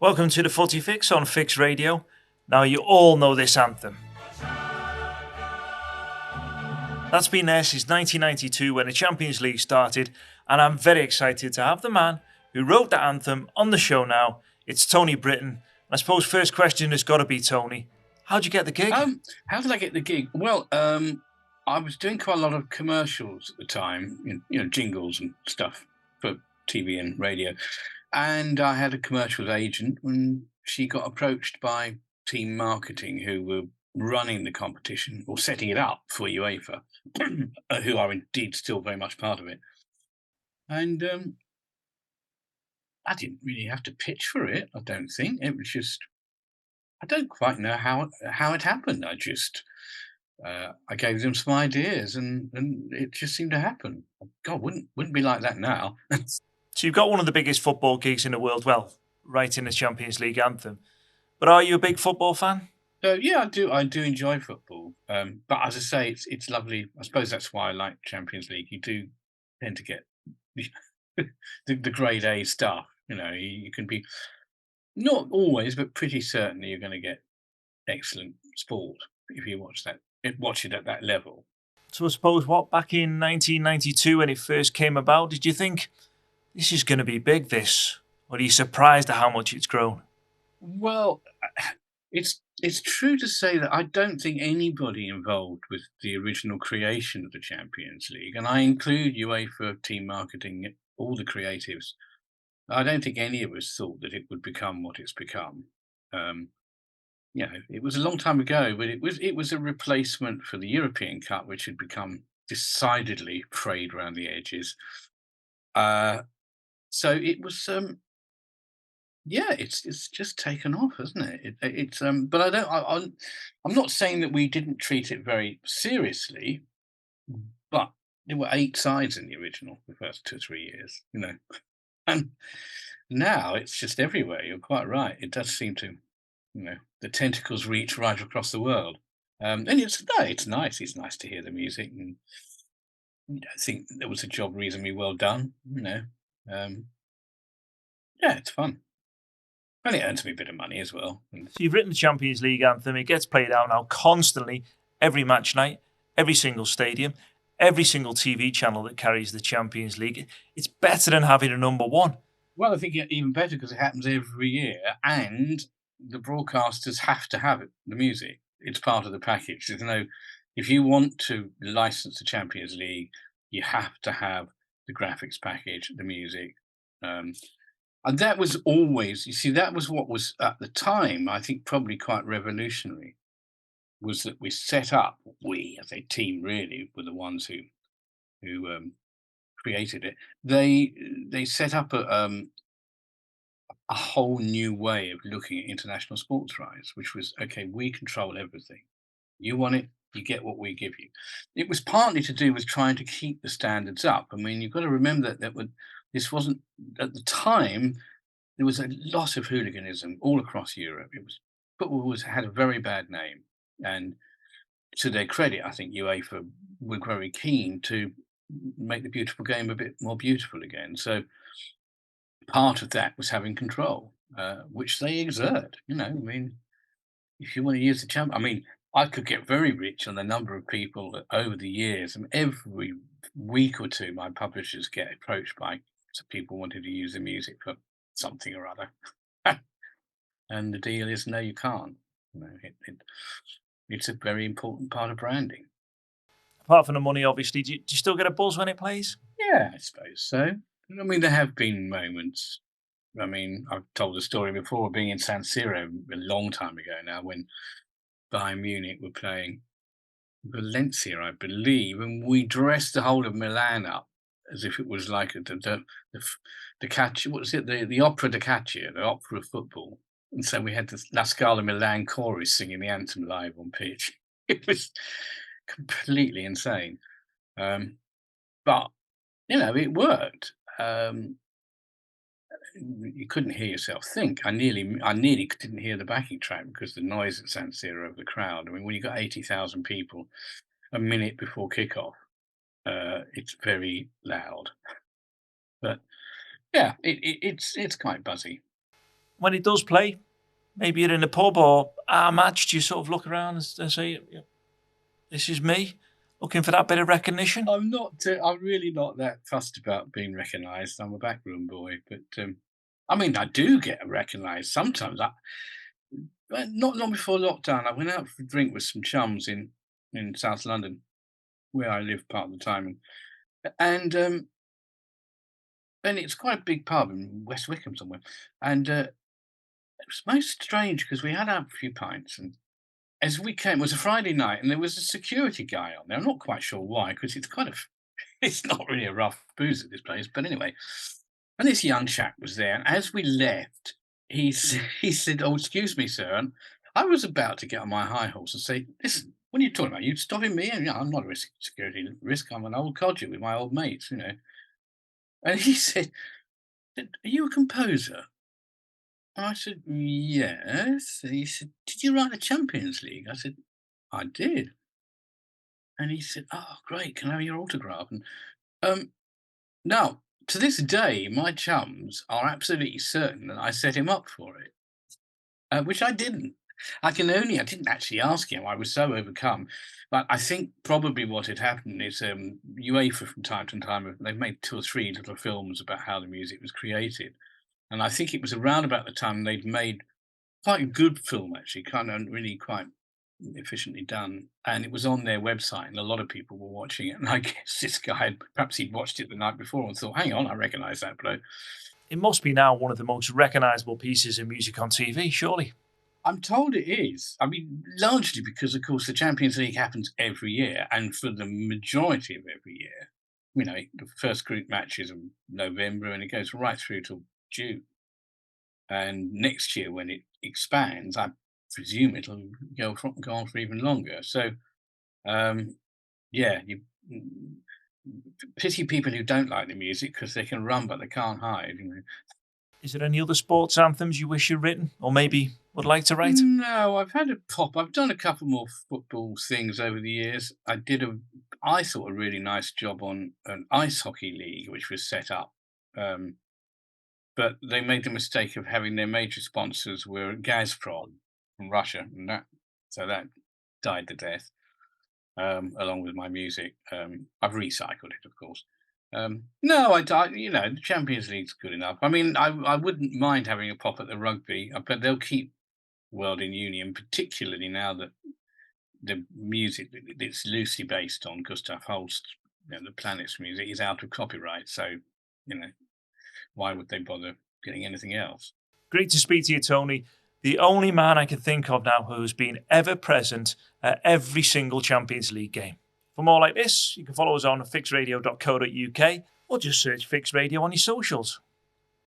Welcome to the Footy Fix on Fix Radio. Now you all know this anthem. That's been there since 1992 when the Champions League started, and I'm very excited to have the man who wrote the anthem on the show now. It's Tony Britten. I suppose first question has got to be, Tony, how'd you get the gig? How did I get the gig? Well, I was doing quite a lot of commercials at the time, jingles and stuff for TV and radio. And I had a commercials agent when she got approached by team marketing who were running the competition or setting it up for UEFA, who are indeed still very much part of it. And I didn't really have to pitch for it, I don't think. It was just, I don't quite know how it happened. I gave them some ideas, and it just seemed to happen. God, wouldn't be like that now. So you've got one of the biggest football gigs in the world, well, right in the Champions League anthem. But are you a big football fan? Yeah, I do. I do enjoy football, but as I say, it's lovely. I suppose that's why I like Champions League. You do tend to get the grade A stuff. You can be not always, but pretty certainly you're going to get excellent sport if you watch it at that level. So I suppose back in 1992 when it first came about, did you think this is going to be big, this? Or are you surprised at how much it's grown? Well, it's true to say that I don't think anybody involved with the original creation of the Champions League, and I include UEFA team marketing, all the creatives. I don't think any of us thought that it would become what it's become. It was a long time ago, but it was a replacement for the European Cup, which had become decidedly frayed around the edges. So it was, it's just taken off, hasn't it? But I'm not saying that we didn't treat it very seriously, but there were 8 sides in the original the first 2 or 3 years, and now it's just everywhere. You're quite right. It does seem to, the tentacles reach right across the world. And it's nice. It's nice to hear the music, and I think there was a job reasonably well done. It's fun. And it earns me a bit of money as well. So you've written the Champions League anthem. It gets played out now constantly, every match night, every single stadium, every single TV channel that carries the Champions League. It's better than having a number one. Well, I think even better because it happens every year, and the broadcasters have to have it, the music. It's part of the package. If you want to license the Champions League, you have to have the graphics package, the music. And that was always, that was what was at the time, I think, probably quite revolutionary, was that we set up, we as a team really were the ones who created it. They set up a whole new way of looking at international sports rights, which was, okay, we control everything. You want it, you get what we give you. It was partly to do with trying to keep the standards up. I mean, you've got to remember that this wasn't, at the time, there was a lot of hooliganism all across Europe. Football had a very bad name, and to their credit, I think UEFA were very keen to make the beautiful game a bit more beautiful again. So part of that was having control, which they exert. I mean, if you want to use the champ, I mean, I could get very rich on the number of people that over the years, and every week or two, my publishers get approached by some people wanting to use the music for something or other. And the deal is, no, you can't. It's a very important part of branding. Apart from the money, obviously, do you still get a buzz when it plays? Yeah, I suppose so. I mean, there have been moments. I mean, I've told the story before, being in San Siro a long time ago now, when Bayern Munich were playing Valencia, I believe, and we dressed the whole of Milan up as if it was like the Caccia, what was it? The Opera di Caccia, the opera of football. And so we had the La Scala Milan chorus singing the anthem live on pitch. It was completely insane. But, it worked. You couldn't hear yourself think. I nearly didn't hear the backing track because the noise at San Siro of the crowd. I mean, when you've got 80,000 people a minute before kickoff, it's very loud. But yeah, it's quite buzzy. when he does play, maybe you're in a pub or at a match, do you sort of look around and say, this is me, looking for that bit of recognition? I'm not. I'm really not that fussed about being recognised. I'm a backroom boy, but I mean, I do get recognised sometimes. Not long before lockdown, I went out for a drink with some chums in South London, where I live part of the time, and it's quite a big pub in West Wickham somewhere, and it was most strange because we had a few pints, and as we came, it was a Friday night, and there was a security guy on there. I'm not quite sure why, because it's kind of it's not really a rough booze at this place, but anyway. And this young chap was there, and as we left, he said, "Oh, excuse me, sir." And I was about to get on my high horse and say, "Listen, what are you talking about? You stopping me? And I'm not a security risk. I'm an old codger with my old mates, you know." And he said, "Are you a composer?" I said, "Yes." And he said, "Did you write the Champions League?" I said, "I did." And he said, "Oh, great. Can I have your autograph?" And um, now, to this day, my chums are absolutely certain that I set him up for it, which I didn't. I didn't actually ask him. I was so overcome. But I think probably what had happened is UEFA from time to time, they've made 2 or 3 little films about how the music was created. And I think it was around about the time they'd made quite a good film, actually, kind of really quite efficiently done. And it was on their website, and a lot of people were watching it. And I guess this guy, perhaps he'd watched it the night before and thought, hang on, I recognise that bloke. It must be now one of the most recognisable pieces of music on TV, surely. I'm told it is. I mean, largely because, of course, the Champions League happens every year, and for the majority of every year, the first group match is in November, and it goes right through till June. And next year, when it expands, I presume it'll go on for even longer. So, yeah, pity people who don't like the music because they can run, but they can't hide. Is there any other sports anthems you wish you'd written, or maybe would like to write? No, I've had a pop. I've done a couple more football things over the years. I thought, a really nice job on an ice hockey league, which was set up. But they made the mistake of having their major sponsors were Gazprom from Russia, and that died to death, along with my music. I've recycled it, of course. No, the Champions League's good enough. I mean, I wouldn't mind having a pop at the rugby, but they'll keep World in Union, particularly now that the music it's loosely based on Gustav Holst, the planet's music, is out of copyright. So, why would they bother getting anything else? Great to speak to you, Tony. The only man I can think of now who's been ever present at every single Champions League game. For more like this, you can follow us on fixradio.co.uk or just search Fix Radio on your socials.